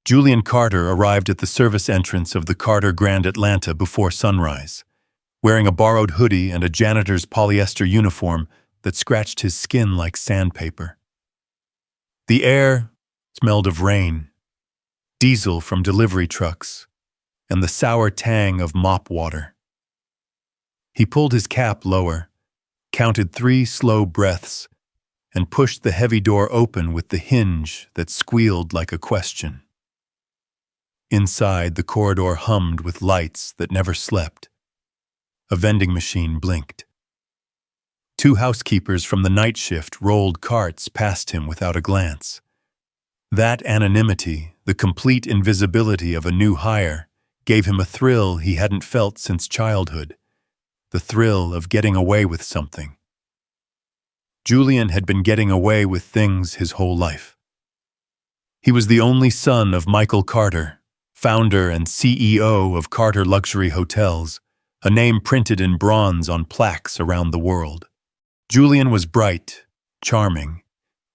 Julian Carter arrived at the service entrance of the Carter Grand Atlanta before sunrise, wearing a borrowed hoodie and a janitor's polyester uniform that scratched his skin like sandpaper. The air smelled of rain, diesel from delivery trucks, and the sour tang of mop water. He pulled his cap lower, counted 3 slow breaths, and pushed the heavy door open with the hinge that squealed like a question. Inside, the corridor hummed with lights that never slept. A vending machine blinked. 2 housekeepers from the night shift rolled carts past him without a glance. That anonymity, the complete invisibility of a new hire, gave him a thrill he hadn't felt since childhood, the thrill of getting away with something. Julian had been getting away with things his whole life. He was the only son of Michael Carter, founder and CEO of Carter Luxury Hotels, a name printed in bronze on plaques around the world. Julian was bright, charming,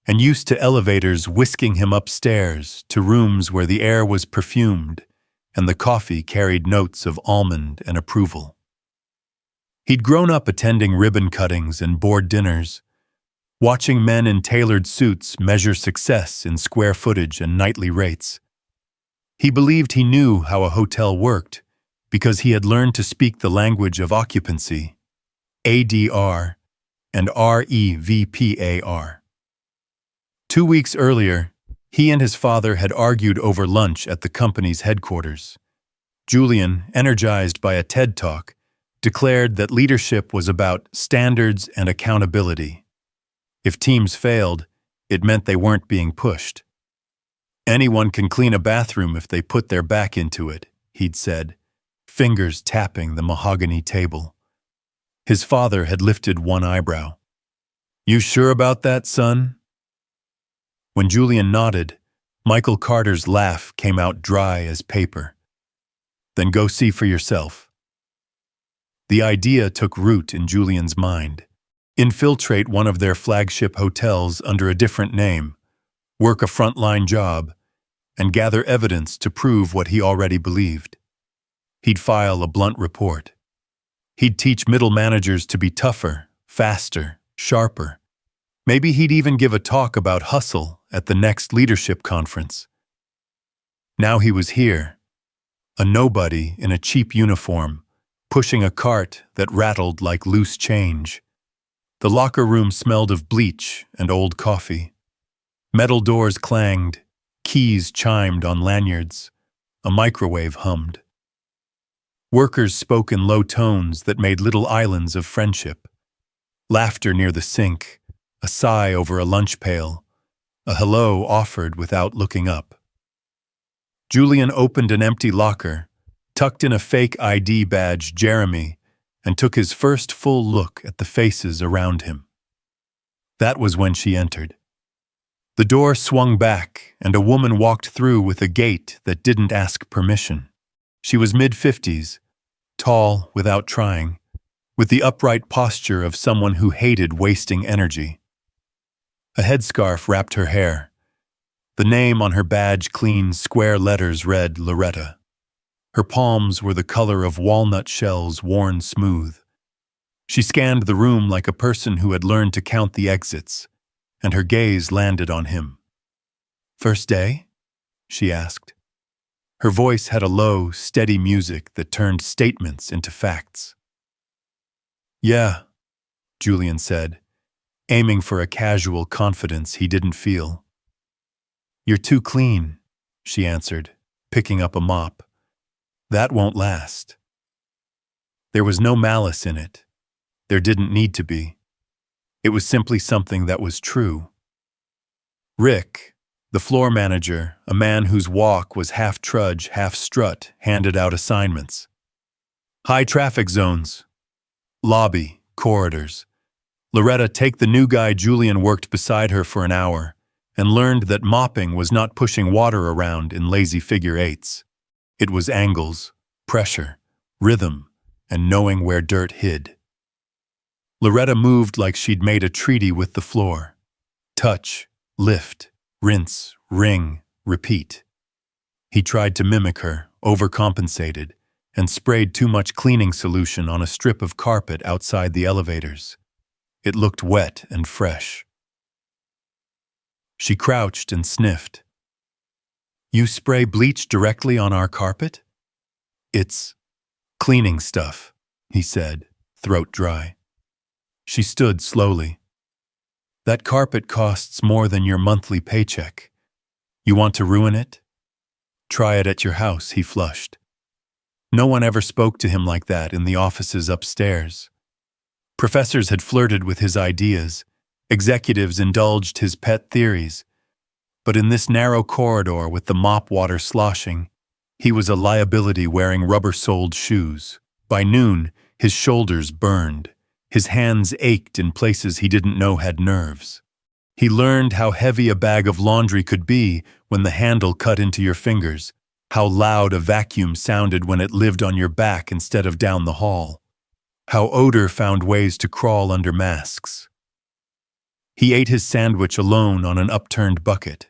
and used to elevators whisking him upstairs to rooms where the air was perfumed and the coffee carried notes of almond and approval. He'd grown up attending ribbon cuttings and board dinners, watching men in tailored suits measure success in square footage and nightly rates. He believed he knew how a hotel worked because he had learned to speak the language of occupancy, ADR, and REVPAR. 2 weeks earlier, he and his father had argued over lunch at the company's headquarters. Julian, energized by a TED Talk, declared that leadership was about standards and accountability. If teams failed, it meant they weren't being pushed. Anyone can clean a bathroom if they put their back into it, he'd said, fingers tapping the mahogany table. His father had lifted one eyebrow. "You sure about that, son?" When Julian nodded, Michael Carter's laugh came out dry as paper. "Then go see for yourself." The idea took root in Julian's mind. Infiltrate one of their flagship hotels under a different name, work a frontline job, and gather evidence to prove what he already believed. He'd file a blunt report. He'd teach middle managers to be tougher, faster, sharper. Maybe he'd even give a talk about hustle at the next leadership conference. Now he was here, a nobody in a cheap uniform, pushing a cart that rattled like loose change. The locker room smelled of bleach and old coffee. Metal doors clanged, keys chimed on lanyards, a microwave hummed. Workers spoke in low tones that made little islands of friendship. Laughter near the sink, a sigh over a lunch pail, a hello offered without looking up. Julian opened an empty locker, tucked in a fake ID badge Jeremy, and took his first full look at the faces around him. That was when she entered. The door swung back, and a woman walked through with a gait that didn't ask permission. She was mid-50s, tall without trying, with the upright posture of someone who hated wasting energy. A headscarf wrapped her hair. The name on her badge clean, square letters read Loretta. Her palms were the color of walnut shells worn smooth. She scanned the room like a person who had learned to count the exits, and her gaze landed on him. "First day?" she asked. Her voice had a low, steady music that turned statements into facts. "Yeah," Julian said, aiming for a casual confidence he didn't feel. "You're too clean," she answered, picking up a mop. "That won't last." There was no malice in it. There didn't need to be. It was simply something that was true. Rick, the floor manager, a man whose walk was half trudge, half strut, handed out assignments. High traffic zones. Lobby, corridors. Loretta, take the new guy. Julian worked beside her for an hour and learned that mopping was not pushing water around in lazy figure eights. It was angles, pressure, rhythm, and knowing where dirt hid. Loretta moved like she'd made a treaty with the floor. Touch, lift, rinse, ring, repeat. He tried to mimic her, overcompensated, and sprayed too much cleaning solution on a strip of carpet outside the elevators. It looked wet and fresh. She crouched and sniffed. "You spray bleach directly on our carpet?" "It's cleaning stuff," he said, throat dry. She stood slowly. "That carpet costs more than your monthly paycheck. You want to ruin it? Try it at your house," he flushed. No one ever spoke to him like that in the offices upstairs. Professors had flirted with his ideas, executives indulged his pet theories, but in this narrow corridor with the mop water sloshing, he was a liability wearing rubber-soled shoes. By noon, his shoulders burned. His hands ached in places he didn't know had nerves. He learned how heavy a bag of laundry could be when the handle cut into your fingers, how loud a vacuum sounded when it lived on your back instead of down the hall, how odor found ways to crawl under masks. He ate his sandwich alone on an upturned bucket,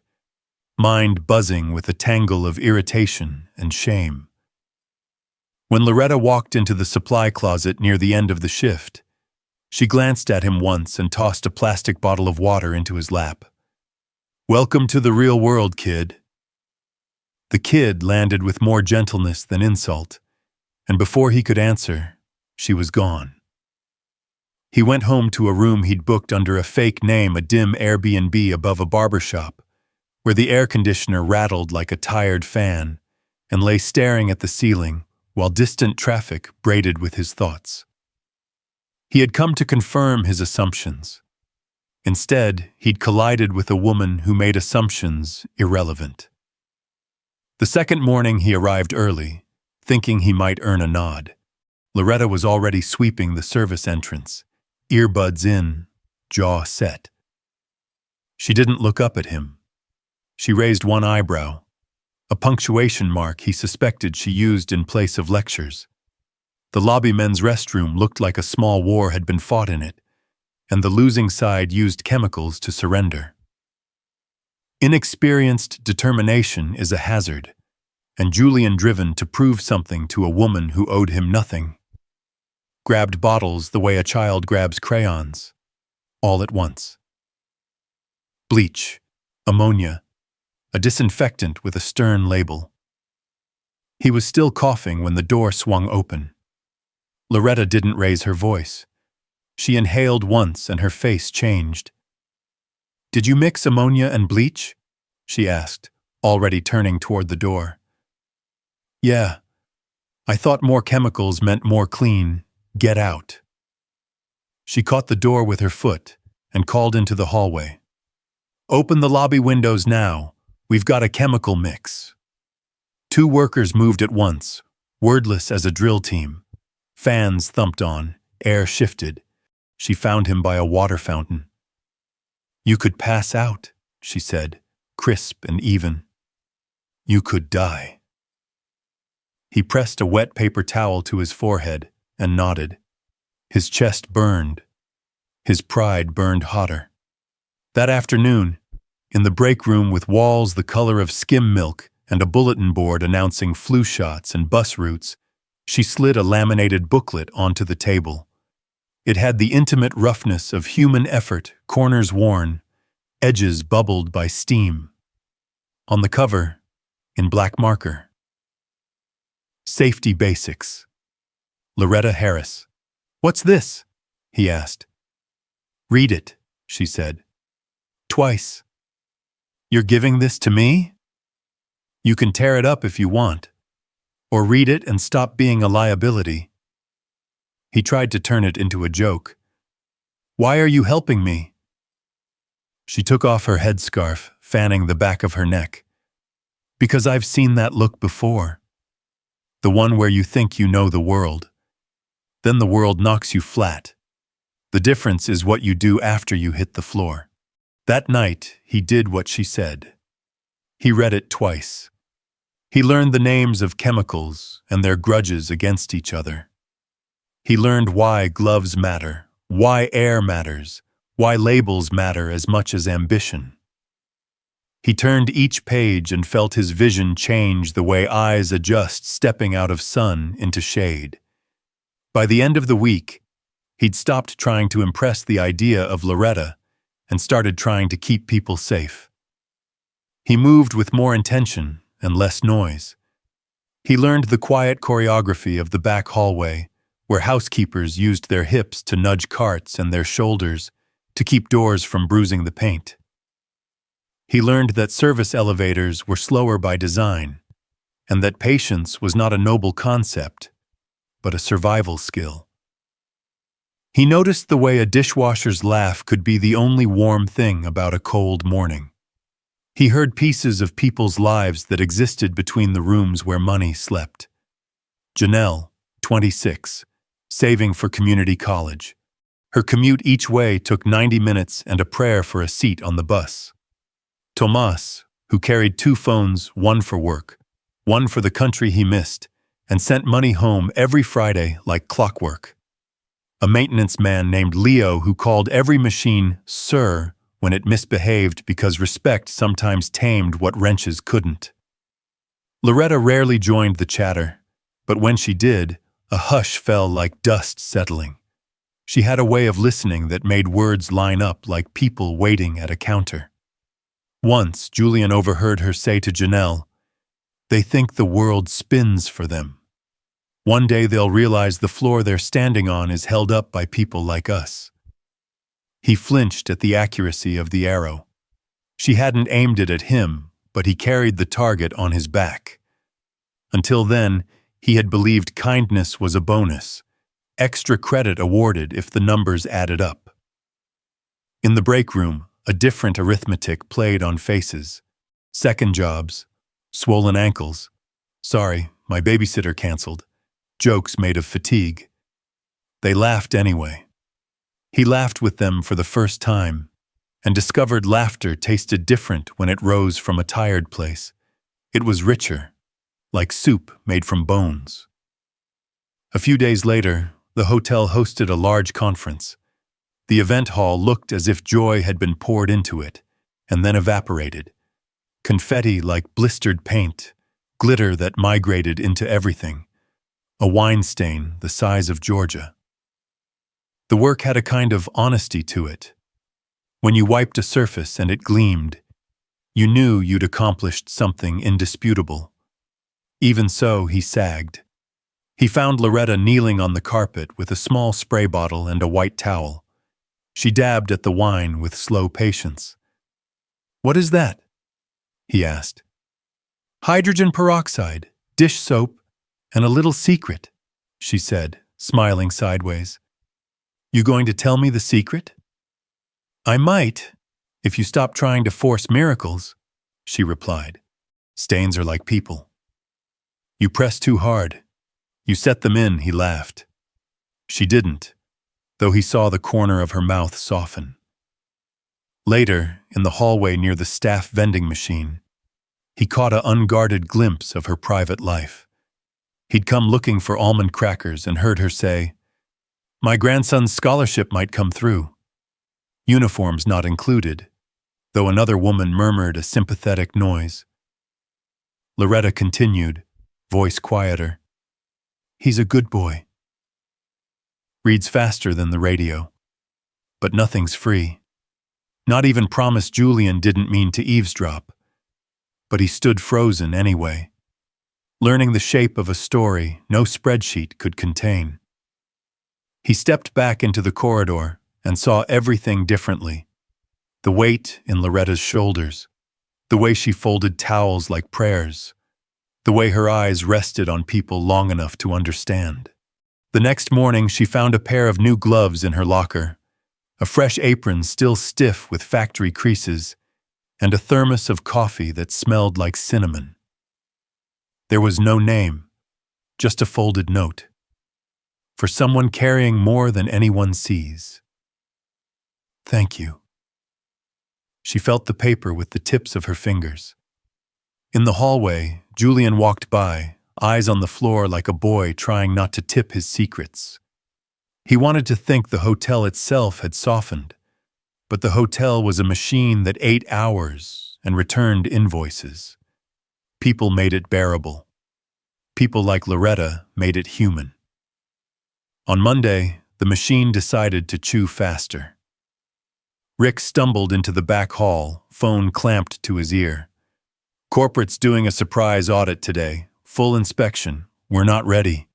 mind buzzing with a tangle of irritation and shame. When Loretta walked into the supply closet near the end of the shift, she glanced at him once and tossed a plastic bottle of water into his lap. "Welcome to the real world, kid." The kid landed with more gentleness than insult, and before he could answer, she was gone. He went home to a room he'd booked under a fake name, a dim Airbnb above a barbershop, where the air conditioner rattled like a tired fan, and lay staring at the ceiling while distant traffic braided with his thoughts. He had come to confirm his assumptions. Instead, he'd collided with a woman who made assumptions irrelevant. The second morning he arrived early, thinking he might earn a nod. Loretta was already sweeping the service entrance, earbuds in, jaw set. She didn't look up at him. She raised one eyebrow, a punctuation mark he suspected she used in place of lectures. The lobby men's restroom looked like a small war had been fought in it, and the losing side used chemicals to surrender. Inexperienced determination is a hazard, and Julian, driven to prove something to a woman who owed him nothing, grabbed bottles the way a child grabs crayons, all at once. Bleach, ammonia, a disinfectant with a stern label. He was still coughing when the door swung open. Loretta didn't raise her voice. She inhaled once and her face changed. "Did you mix ammonia and bleach?" she asked, already turning toward the door. "Yeah. I thought more chemicals meant more clean. Get out." She caught the door with her foot and called into the hallway. "Open the lobby windows now. We've got a chemical mix." Two workers moved at once, wordless as a drill team. Fans thumped on, air shifted. She found him by a water fountain. "You could pass out," she said, crisp and even. "You could die." He pressed a wet paper towel to his forehead and nodded. His chest burned. His pride burned hotter. That afternoon, in the break room with walls the color of skim milk and a bulletin board announcing flu shots and bus routes, she slid a laminated booklet onto the table. It had the intimate roughness of human effort, corners worn, edges bubbled by steam. On the cover, in black marker, "Safety Basics. Loretta Harris." "What's this?" he asked. "Read it," she said. "Twice." "You're giving this to me?" "You can tear it up if you want. Or read it and stop being a liability." He tried to turn it into a joke. "Why are you helping me?" She took off her headscarf, fanning the back of her neck. "Because I've seen that look before. The one where you think you know the world. Then the world knocks you flat. The difference is what you do after you hit the floor." That night, he did what she said. He read it twice. He learned the names of chemicals and their grudges against each other. He learned why gloves matter, why air matters, why labels matter as much as ambition. He turned each page and felt his vision change the way eyes adjust stepping out of sun into shade. By the end of the week, he'd stopped trying to impress the idea of Loretta and started trying to keep people safe. He moved with more intention and less noise. He learned the quiet choreography of the back hallway, where housekeepers used their hips to nudge carts and their shoulders to keep doors from bruising the paint. He learned that service elevators were slower by design, and that patience was not a noble concept, but a survival skill. He noticed the way a dishwasher's laugh could be the only warm thing about a cold morning. He heard pieces of people's lives that existed between the rooms where money slept. Janelle, 26, saving for community college. Her commute each way took 90 minutes and a prayer for a seat on the bus. Tomas, who carried 2 phones, one for work, one for the country he missed, and sent money home every Friday like clockwork. A maintenance man named Leo who called every machine "Sir" when it misbehaved because respect sometimes tamed what wrenches couldn't. Loretta rarely joined the chatter, but when she did, a hush fell like dust settling. She had a way of listening that made words line up like people waiting at a counter. Once, Julian overheard her say to Janelle, "They think the world spins for them. One day they'll realize the floor they're standing on is held up by people like us." He flinched at the accuracy of the arrow. She hadn't aimed it at him, but he carried the target on his back. Until then, he had believed kindness was a bonus, extra credit awarded if the numbers added up. In the break room, a different arithmetic played on faces. Second jobs, swollen ankles, "Sorry, my babysitter canceled," jokes made of fatigue. They laughed anyway. He laughed with them for the first time, and discovered laughter tasted different when it rose from a tired place. It was richer, like soup made from bones. A few days later, the hotel hosted a large conference. The event hall looked as if joy had been poured into it, and then evaporated. Confetti like blistered paint, glitter that migrated into everything. A wine stain the size of Georgia. The work had a kind of honesty to it. When you wiped a surface and it gleamed, you knew you'd accomplished something indisputable. Even so, he sagged. He found Loretta kneeling on the carpet with a small spray bottle and a white towel. She dabbed at the wine with slow patience. "What is that?" he asked. "Hydrogen peroxide, dish soap, and a little secret," she said, smiling sideways. "You going to tell me the secret?" "I might, if you stop trying to force miracles," she replied. "Stains are like people. You press too hard. You set them in," he laughed. She didn't, though he saw the corner of her mouth soften. Later, in the hallway near the staff vending machine, he caught an unguarded glimpse of her private life. He'd come looking for almond crackers and heard her say, "My grandson's scholarship might come through. Uniforms not included," though another woman murmured a sympathetic noise. Loretta continued, voice quieter. "He's a good boy. Reads faster than the radio. But nothing's free. Not even Promise Julian didn't mean to eavesdrop. But he stood frozen anyway, learning the shape of a story no spreadsheet could contain. He stepped back into the corridor and saw everything differently. The weight in Loretta's shoulders, the way she folded towels like prayers, the way her eyes rested on people long enough to understand. The next morning, she found a pair of new gloves in her locker, a fresh apron still stiff with factory creases, and a thermos of coffee that smelled like cinnamon. There was no name, just a folded note. For someone carrying more than anyone sees. "Thank you." She felt the paper with the tips of her fingers. In the hallway, Julian walked by, eyes on the floor like a boy trying not to tip his secrets. He wanted to think the hotel itself had softened, but the hotel was a machine that ate hours and returned invoices. People made it bearable. People like Loretta made it human. On Monday, the machine decided to chew faster. Rick stumbled into the back hall, phone clamped to his ear. "Corporate's doing a surprise audit today. Full inspection. We're not ready."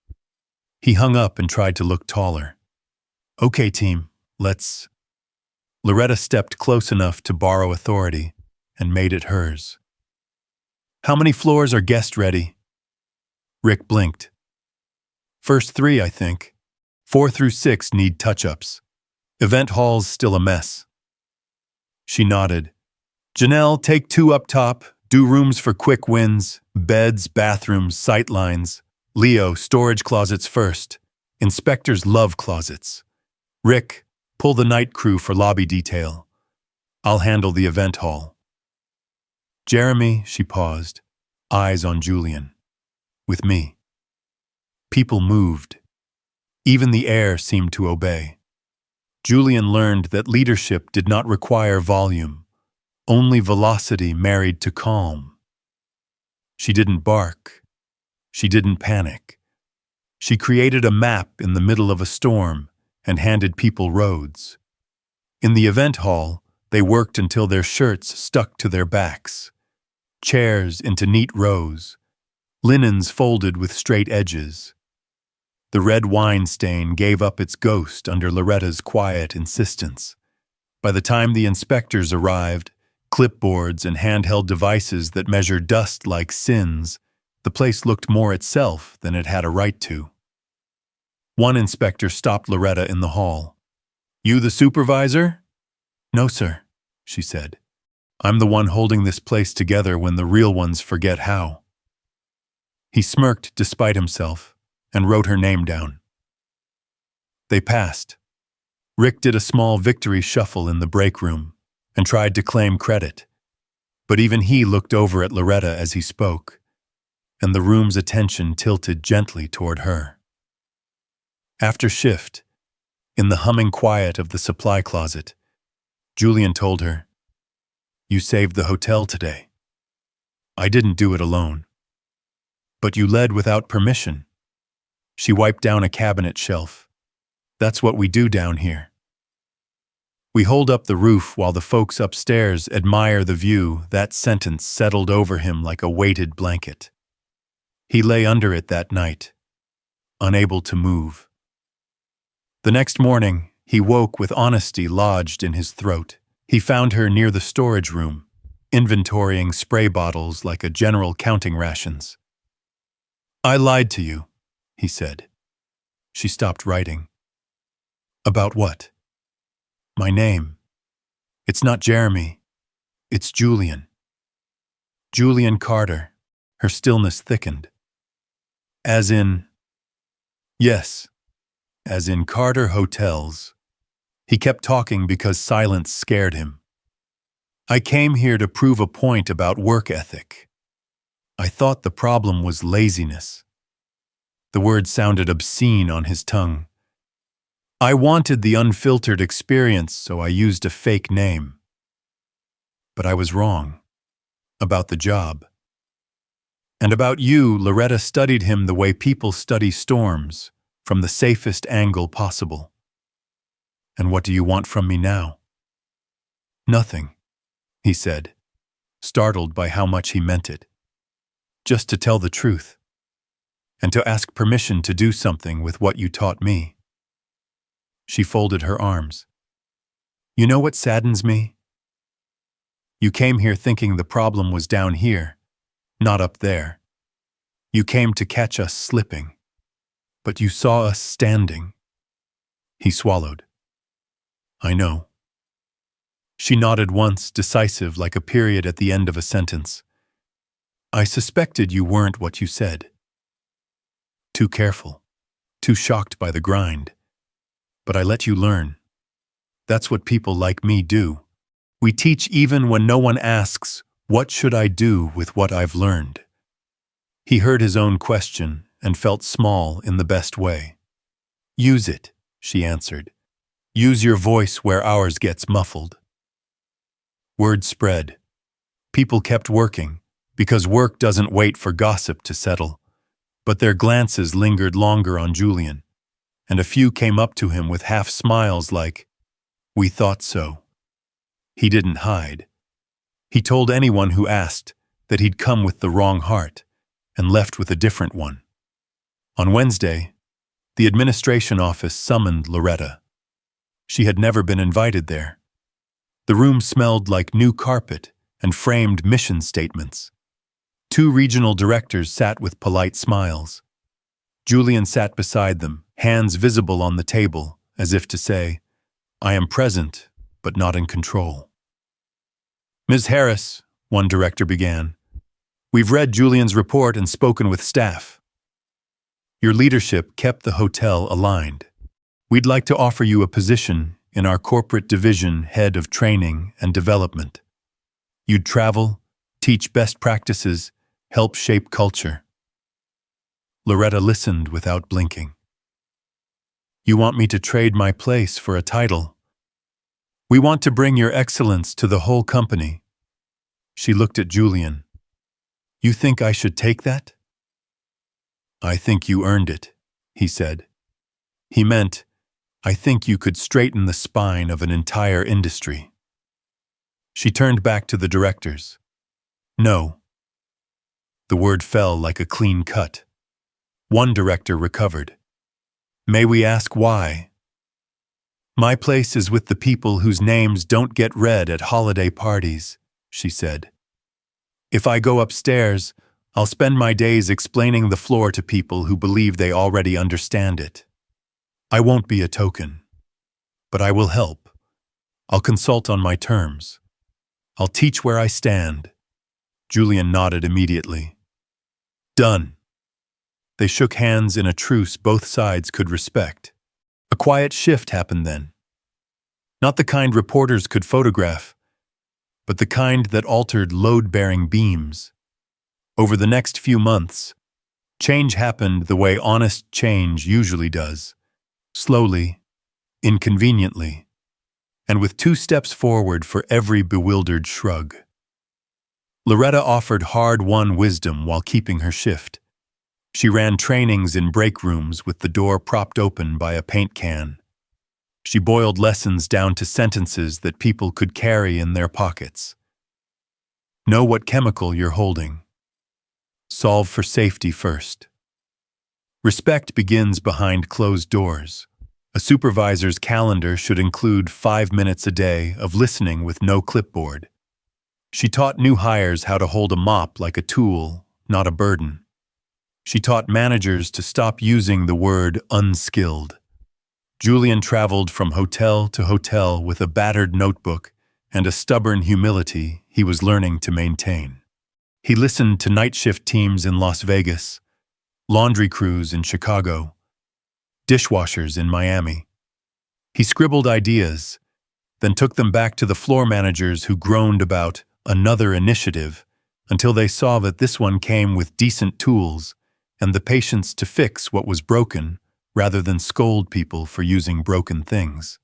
He hung up and tried to look taller. "Okay, team, let's..." Loretta stepped close enough to borrow authority and made it hers. "How many floors are guest ready?" Rick blinked. "First 3, I think. 4 through 6 need touch-ups. Event hall's still a mess." She nodded. "Janelle, take 2 up top. Do rooms for quick wins. Beds, bathrooms, sight lines. Leo, storage closets first. Inspectors love closets. Rick, pull the night crew for lobby detail. I'll handle the event hall." "Jeremy," she paused, eyes on Julian. "With me." People moved. Even the air seemed to obey. Julian learned that leadership did not require volume, only velocity married to calm. She didn't bark. She didn't panic. She created a map in the middle of a storm and handed people roads. In the event hall, they worked until their shirts stuck to their backs. Chairs into neat rows. Linens folded with straight edges. The red wine stain gave up its ghost under Loretta's quiet insistence. By the time the inspectors arrived, clipboards and handheld devices that measured dust like sins, the place looked more itself than it had a right to. One inspector stopped Loretta in the hall. "You the supervisor?" "No, sir," she said. "I'm the one holding this place together when the real ones forget how." He smirked despite himself and wrote her name down. They passed. Rick did a small victory shuffle in the break room and tried to claim credit. But even he looked over at Loretta as he spoke, and the room's attention tilted gently toward her. After shift, in the humming quiet of the supply closet, Julian told her, "You saved the hotel today. I didn't do it alone. But you led without permission." She wiped down a cabinet shelf. "That's what we do down here. We hold up the roof while the folks upstairs admire the view." That sentence settled over him like a weighted blanket. He lay under it that night, unable to move. The next morning, he woke with honesty lodged in his throat. He found her near the storage room, inventorying spray bottles like a general counting rations. "I lied to you," he said. She stopped writing. "About what?" "My name. It's not Jeremy. It's Julian." "Julian Carter." Her stillness thickened. "As in..." "Yes, as in Carter Hotels." He kept talking because silence scared him. "I came here to prove a point about work ethic. I thought the problem was laziness." The word sounded obscene on his tongue. "I wanted the unfiltered experience, so I used a fake name. But I was wrong. About the job. And about you," Loretta studied him the way people study storms, from the safest angle possible. "And what do you want from me now?" "Nothing," he said, startled by how much he meant it. "Just to tell the truth. And to ask permission to do something with what you taught me." She folded her arms. "You know what saddens me? You came here thinking the problem was down here, not up there. You came to catch us slipping, but you saw us standing." He swallowed. "I know." She nodded once, decisive like a period at the end of a sentence. "I suspected you weren't what you said. Too careful, too shocked by the grind. But I let you learn. That's what people like me do. We teach even when no one asks, what should I do with what I've learned?" He heard his own question and felt small in the best way. "Use it," she answered. "Use your voice where ours gets muffled." Word spread. People kept working, because work doesn't wait for gossip to settle. But their glances lingered longer on Julian, and a few came up to him with half smiles like, "We thought so." He didn't hide. He told anyone who asked that he'd come with the wrong heart and left with a different one. On Wednesday, the administration office summoned Loretta. She had never been invited there. The room smelled like new carpet and framed mission statements. 2 regional directors sat with polite smiles. Julian sat beside them, hands visible on the table, as if to say, "I am present, but not in control." "Ms. Harris," one director began, "we've read Julian's report and spoken with staff. Your leadership kept the hotel aligned. We'd like to offer you a position in our corporate division head of training and development. You'd travel, teach best practices, help shape culture." Loretta listened without blinking. "You want me to trade my place for a title? We want to bring your excellence to the whole company." She looked at Julian. "You think I should take that?" "I think you earned it," he said. He meant, "I think you could straighten the spine of an entire industry." She turned back to the directors. "No." The word fell like a clean cut. One director recovered. "May we ask why?" "My place is with the people whose names don't get read at holiday parties," she said. "If I go upstairs, I'll spend my days explaining the floor to people who believe they already understand it. I won't be a token. But I will help. I'll consult on my terms. I'll teach where I stand." Julian nodded immediately. "Done." They shook hands in a truce both sides could respect. A quiet shift happened then. Not the kind reporters could photograph, but the kind that altered load-bearing beams. Over the next few months, change happened the way honest change usually does. Slowly, inconveniently, and with 2 steps forward for every bewildered shrug. Loretta offered hard-won wisdom while keeping her shift. She ran trainings in break rooms with the door propped open by a paint can. She boiled lessons down to sentences that people could carry in their pockets. Know what chemical you're holding. Solve for safety first. Respect begins behind closed doors. A supervisor's calendar should include 5 minutes a day of listening with no clipboard. She taught new hires how to hold a mop like a tool, not a burden. She taught managers to stop using the word unskilled. Julian traveled from hotel to hotel with a battered notebook and a stubborn humility he was learning to maintain. He listened to night shift teams in Las Vegas, laundry crews in Chicago, dishwashers in Miami. He scribbled ideas, then took them back to the floor managers who groaned about another initiative until they saw that this one came with decent tools and the patience to fix what was broken rather than scold people for using broken things.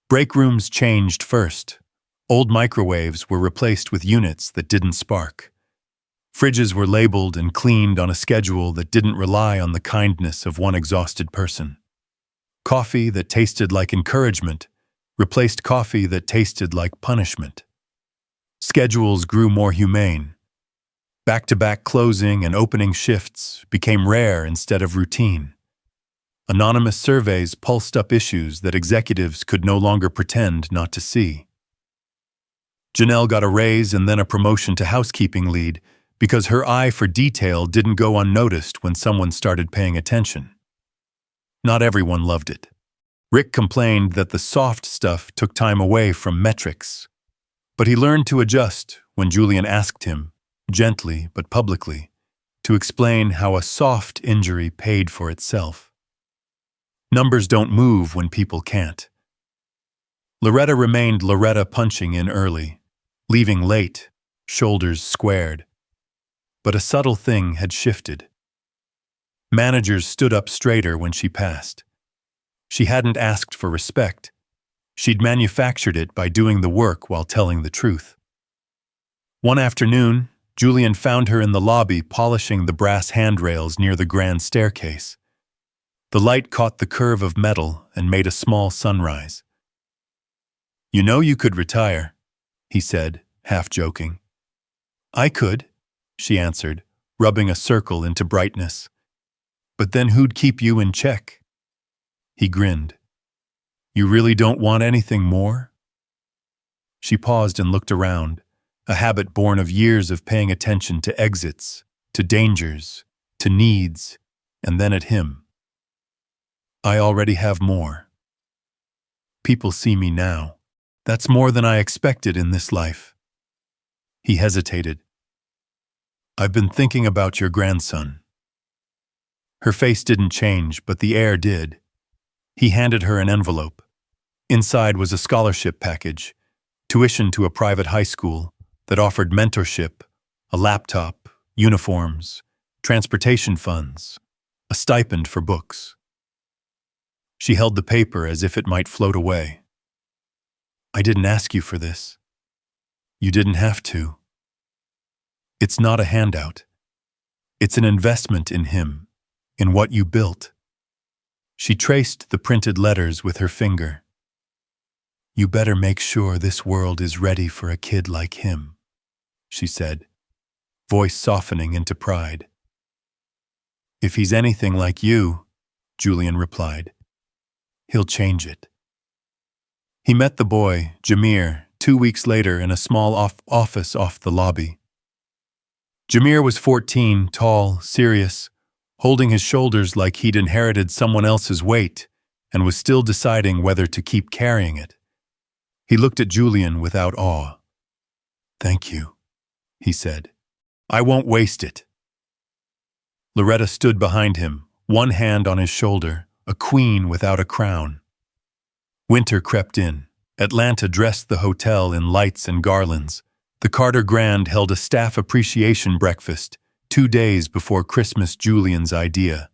Break rooms changed first. Old microwaves were replaced with units that didn't spark. Fridges were labeled and cleaned on a schedule that didn't rely on the kindness of one exhausted person. Coffee that tasted like encouragement replaced coffee that tasted like punishment. Schedules grew more humane. Back-to-back closing and opening shifts became rare instead of routine. Anonymous surveys pulsed up issues that executives could no longer pretend not to see. Janelle got a raise and then a promotion to housekeeping lead because her eye for detail didn't go unnoticed when someone started paying attention. Not everyone loved it. Rick complained that the soft stuff took time away from metrics. But he learned to adjust when Julian asked him, gently but publicly, to explain how a soft injury paid for itself. Numbers don't move when people can't. Loretta remained Loretta, punching in early, leaving late, shoulders squared. But a subtle thing had shifted. Managers stood up straighter when she passed. She hadn't asked for respect. She'd manufactured it by doing the work while telling the truth. One afternoon, Julian found her in the lobby polishing the brass handrails near the grand staircase. The light caught the curve of metal and made a small sunrise. "You know you could retire," he said, half joking. "I could," she answered, rubbing a circle into brightness. "But then who'd keep you in check?" He grinned. "You really don't want anything more?" She paused and looked around, a habit born of years of paying attention to exits, to dangers, to needs, and then at him. "I already have more. People see me now. That's more than I expected in this life." He hesitated. "I've been thinking about your grandson." Her face didn't change, but the air did. He handed her an envelope. Inside was a scholarship package, tuition to a private high school that offered mentorship, a laptop, uniforms, transportation funds, a stipend for books. She held the paper as if it might float away. "I didn't ask you for this." "You didn't have to." "It's not a handout. It's an investment in him, in what you built." She traced the printed letters with her finger. "You better make sure this world is ready for a kid like him," she said, voice softening into pride. "If he's anything like you," Julian replied, "he'll change it." He met the boy, Jameer, 2 weeks later in a small office off the lobby. Jameer was 14, tall, serious, holding his shoulders like he'd inherited someone else's weight and was still deciding whether to keep carrying it. He looked at Julian without awe. "Thank you," he said. "I won't waste it." Loretta stood behind him, one hand on his shoulder, a queen without a crown. Winter crept in. Atlanta dressed the hotel in lights and garlands. The Carter Grand held a staff appreciation breakfast 2 days before Christmas, Julian's idea,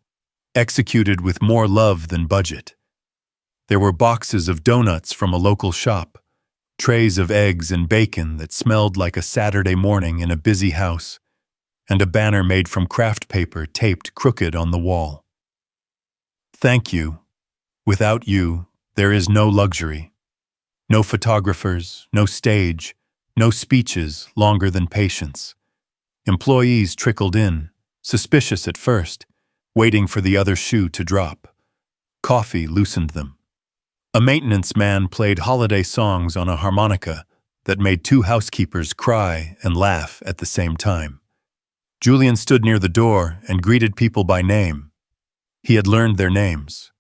executed with more love than budget. There were boxes of donuts from a local shop, trays of eggs and bacon that smelled like a Saturday morning in a busy house, and a banner made from craft paper taped crooked on the wall. "Thank you. Without you, there is no luxury. No photographers, no stage, no speeches longer than patience." Employees trickled in, suspicious at first, waiting for the other shoe to drop. Coffee loosened them. A maintenance man played holiday songs on a harmonica that made 2 housekeepers cry and laugh at the same time. Julian stood near the door and greeted people by name. He had learned their names.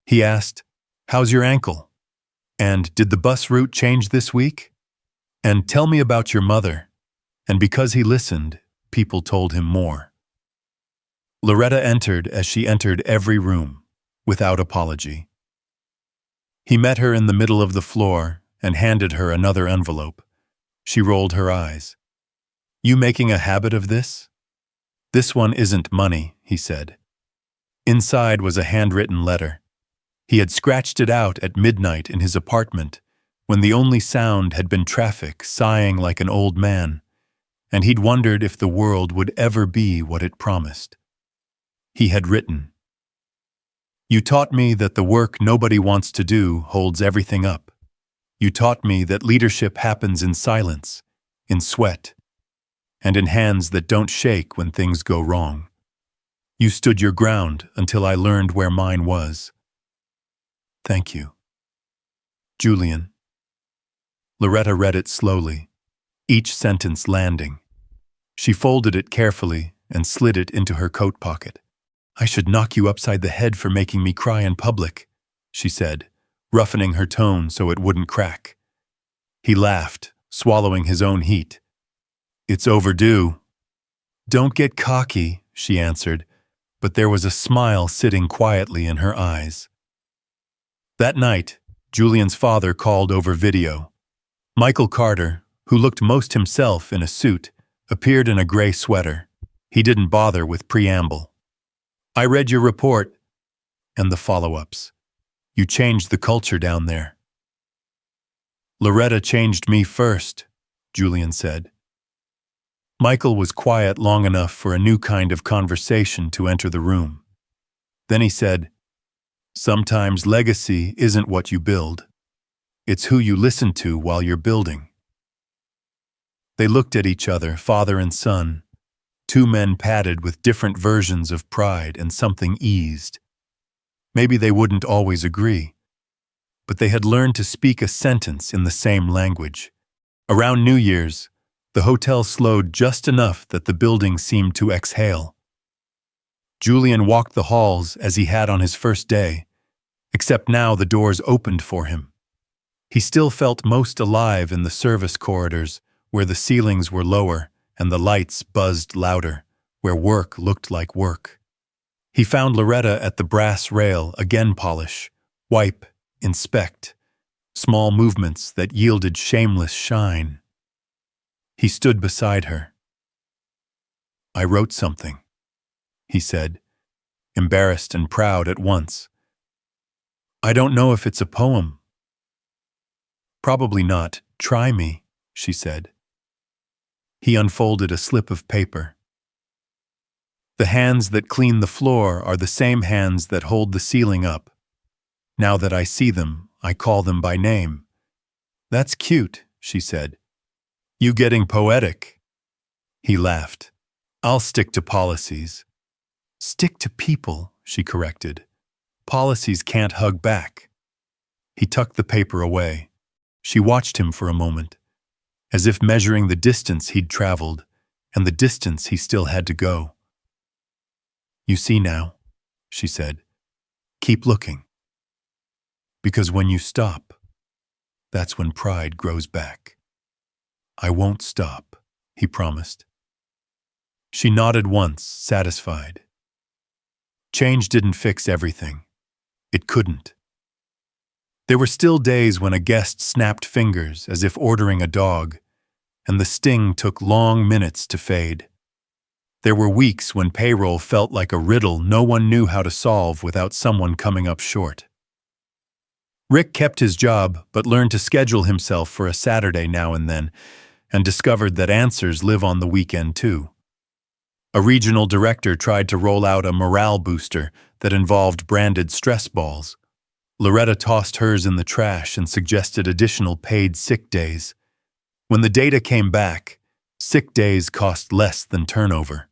He asked, "How's your ankle? And did the bus route change this week? And tell me about your mother." And because he listened, people told him more. Loretta entered as she entered every room, without apology. He met her in the middle of the floor and handed her another envelope. She rolled her eyes. "You making a habit of this?" "This one isn't money," he said. Inside was a handwritten letter. He had scratched it out at midnight in his apartment, when the only sound had been traffic sighing like an old man, and he'd wondered if the world would ever be what it promised. He had written, "You taught me that the work nobody wants to do holds everything up. You taught me that leadership happens in silence, in sweat, and in hands that don't shake when things go wrong. You stood your ground until I learned where mine was. Thank you. Julian." Loretta read it slowly, each sentence landing. She folded it carefully and slid it into her coat pocket. "I should knock you upside the head for making me cry in public," she said, roughening her tone so it wouldn't crack. He laughed, swallowing his own heat. "It's overdue." "Don't get cocky," she answered, but there was a smile sitting quietly in her eyes. That night, Julian's father called over video. Michael Carter, who looked most himself in a suit, appeared in a gray sweater. He didn't bother with preamble. "I read your report," and the follow-ups. "You changed the culture down there." "Loretta changed me first," Julian said. Michael was quiet long enough for a new kind of conversation to enter the room. Then he said, "Sometimes legacy isn't what you build. It's who you listen to while you're building." They looked at each other, father and son, two men padded with different versions of pride and something eased. Maybe they wouldn't always agree, but they had learned to speak a sentence in the same language. Around New Year's, the hotel slowed just enough that the building seemed to exhale. Julian walked the halls as he had on his first day, except now the doors opened for him. He still felt most alive in the service corridors, where the ceilings were lower and the lights buzzed louder, where work looked like work. He found Loretta at the brass rail, again polish, wipe, inspect, small movements that yielded shameless shine. He stood beside her. "I wrote something," he said, embarrassed and proud at once. "I don't know if it's a poem." "Probably not. Try me," she said. He unfolded a slip of paper. "The hands that clean the floor are the same hands that hold the ceiling up. Now that I see them, I call them by name." "That's cute," she said. "You getting poetic?" He laughed. "I'll stick to policies." "Stick to people," she corrected. "Policies can't hug back." He tucked the paper away. She watched him for a moment, as if measuring the distance he'd traveled and the distance he still had to go. "You see now," she said. "Keep looking. Because when you stop, that's when pride grows back." "I won't stop," he promised. She nodded once, satisfied. Change didn't fix everything. It couldn't. There were still days when a guest snapped fingers as if ordering a dog, and the sting took long minutes to fade. There were weeks when payroll felt like a riddle no one knew how to solve without someone coming up short. Rick kept his job but learned to schedule himself for a Saturday now and then, and discovered that answers live on the weekend too. A regional director tried to roll out a morale booster that involved branded stress balls. Loretta tossed hers in the trash and suggested additional paid sick days. When the data came back, sick days cost less than turnover.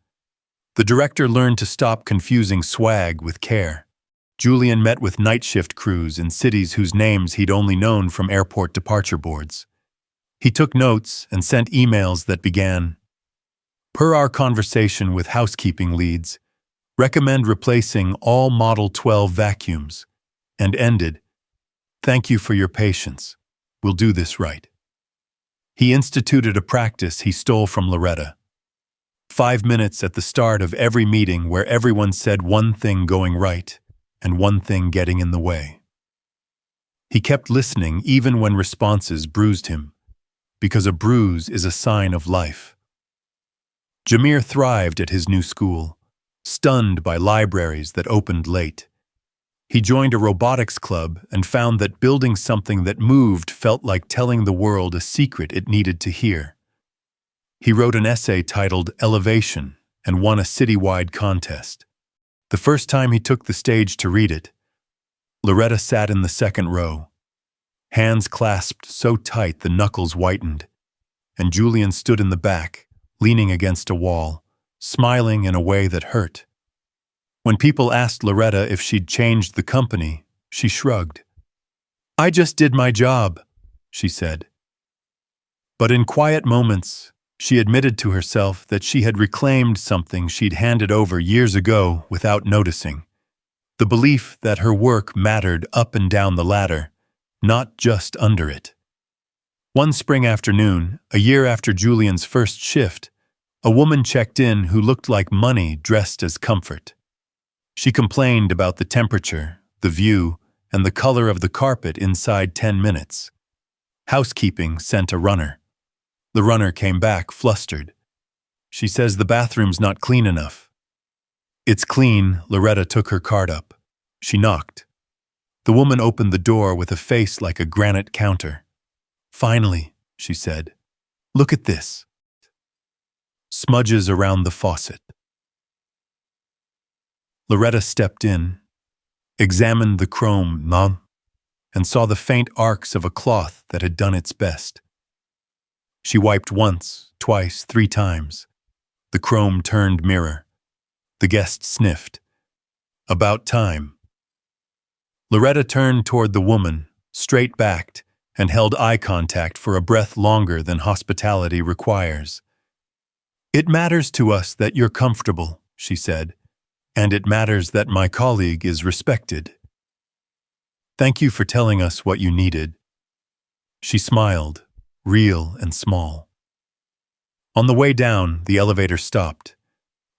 The director learned to stop confusing swag with care. Julian met with night shift crews in cities whose names he'd only known from airport departure boards. He took notes and sent emails that began, "Per our conversation with housekeeping leads, recommend replacing all Model 12 vacuums," and ended, "Thank you for your patience. We'll do this right." He instituted a practice he stole from Loretta. 5 minutes at the start of every meeting where everyone said one thing going right and one thing getting in the way. He kept listening even when responses bruised him, because a bruise is a sign of life. Jameer thrived at his new school, stunned by libraries that opened late. He joined a robotics club and found that building something that moved felt like telling the world a secret it needed to hear. He wrote an essay titled Elevation and won a citywide contest. The first time he took the stage to read it, Loretta sat in the second row, hands clasped so tight the knuckles whitened, and Julian stood in the back, leaning against a wall, smiling in a way that hurt. When people asked Loretta if she'd changed the company, she shrugged. "I just did my job," she said. But in quiet moments, she admitted to herself that she had reclaimed something she'd handed over years ago without noticing. The belief that her work mattered up and down the ladder, not just under it. One spring afternoon, a year after Julian's first shift, a woman checked in who looked like money dressed as comfort. She complained about the temperature, the view, and the color of the carpet inside 10 minutes. Housekeeping sent a runner. The runner came back flustered. "She says the bathroom's not clean enough." "It's clean." Loretta took her card up. She knocked. The woman opened the door with a face like a granite counter. "Finally," she said. "Look at this." smudges around the faucet. Loretta stepped in, examined the chrome knob, and saw the faint arcs of a cloth that had done its best. She wiped once, twice, 3 times. The chrome turned mirror. The guest sniffed. About time. Loretta turned toward the woman, straight-backed, and held eye contact for a breath longer than hospitality requires. "It matters to us that you're comfortable," she said, "and it matters that my colleague is respected. Thank you for telling us what you needed." She smiled, real and small. On the way down, the elevator stopped.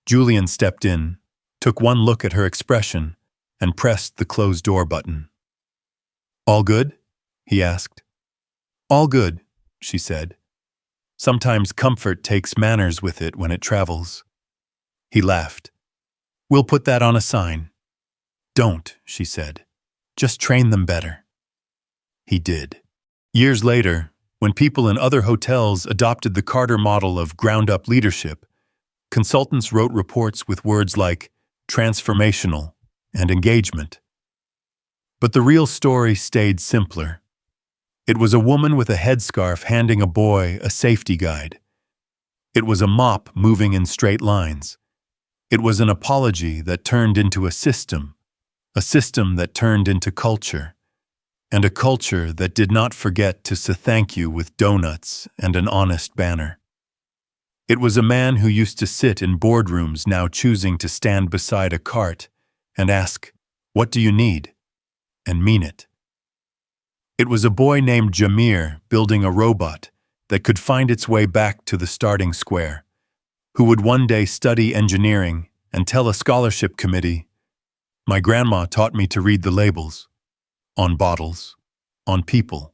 Julian stepped in, took one look at her expression, and pressed the closed door button. "All good?" he asked. "All good," she said. "Sometimes comfort takes manners with it when it travels." He laughed. "We'll put that on a sign." "Don't," she said. "Just train them better." He did. Years later, when people in other hotels adopted the Carter model of ground-up leadership, consultants wrote reports with words like transformational and engagement. But the real story stayed simpler. It was a woman with a headscarf handing a boy a safety guide. It was a mop moving in straight lines. It was an apology that turned into a system that turned into culture, and a culture that did not forget to say thank you with donuts and an honest banner. It was a man who used to sit in boardrooms now choosing to stand beside a cart and ask, "What do you need?" and mean it. It was a boy named Jamir building a robot that could find its way back to the starting square, who would one day study engineering and tell a scholarship committee, "My grandma taught me to read the labels. On bottles, on people,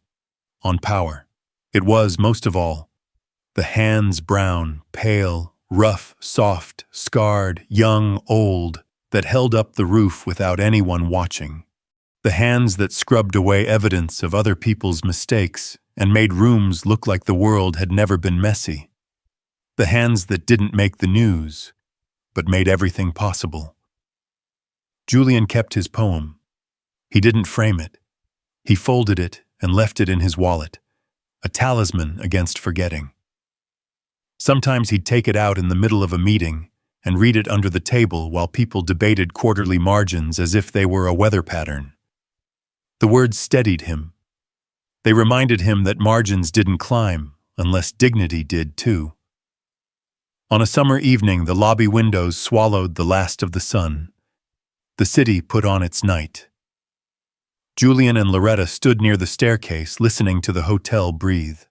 on power." It was, most of all, the hands brown, pale, rough, soft, scarred, young, old, that held up the roof without anyone watching. The hands that scrubbed away evidence of other people's mistakes and made rooms look like the world had never been messy. The hands that didn't make the news, but made everything possible. Julian kept his poem. He didn't frame it. He folded it and left it in his wallet, a talisman against forgetting. Sometimes he'd take it out in the middle of a meeting and read it under the table while people debated quarterly margins as if they were a weather pattern. The words steadied him. They reminded him that margins didn't climb unless dignity did too. On a summer evening, the lobby windows swallowed the last of the sun. The city put on its night. Julian and Loretta stood near the staircase listening to the hotel breathe.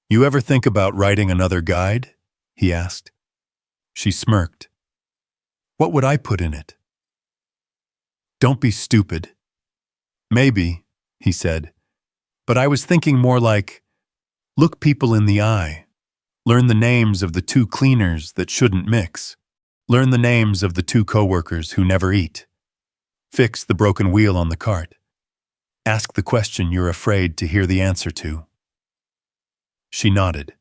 "You ever think about writing another guide?" he asked. She smirked. "What would I put in it?" "Don't be stupid." "Maybe," he said, "but I was thinking more like, look people in the eye. Learn the names of the 2 cleaners that shouldn't mix. Learn the names of the 2 coworkers who never eat. Fix the broken wheel on the cart. Ask the question you're afraid to hear the answer to." She nodded.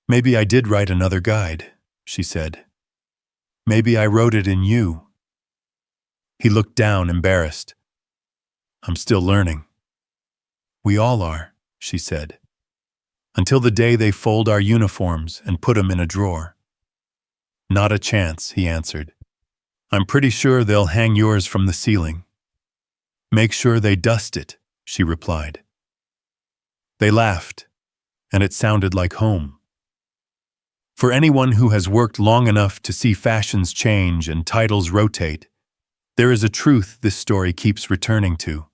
"Maybe I did write another guide," she said. "Maybe I wrote it in you." He looked down, embarrassed. "I'm still learning." "We all are," she said. "Until the day they fold our uniforms and put 'em in a drawer." "Not a chance," he answered. "I'm pretty sure they'll hang yours from the ceiling." "Make sure they dust it," she replied. They laughed, and it sounded like home. For anyone who has worked long enough to see fashions change and titles rotate, there is a truth this story keeps returning to.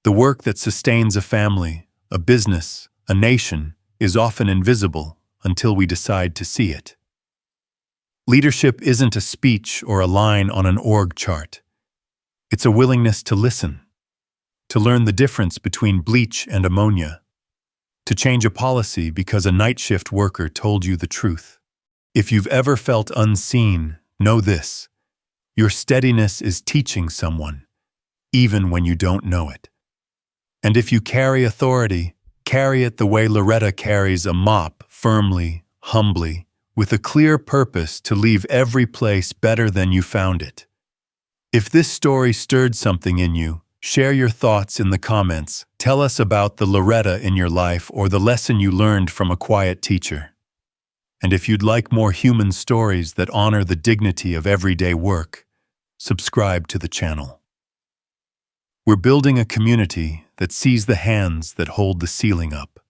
The work that sustains a family, a business, a nation, is often invisible until we decide to see it. Leadership isn't a speech or a line on an org chart. It's a willingness to listen, to learn the difference between bleach and ammonia, to change a policy because a night shift worker told you the truth. If you've ever felt unseen, know this: your steadiness is teaching someone, even when you don't know it. And if you carry authority, carry it the way Loretta carries a mop, firmly, humbly, with a clear purpose to leave every place better than you found it. If this story stirred something in you, share your thoughts in the comments. Tell us about the Loretta in your life or the lesson you learned from a quiet teacher. And if you'd like more human stories that honor the dignity of everyday work, subscribe to the channel. We're building a community that sees the hands that hold the ceiling up.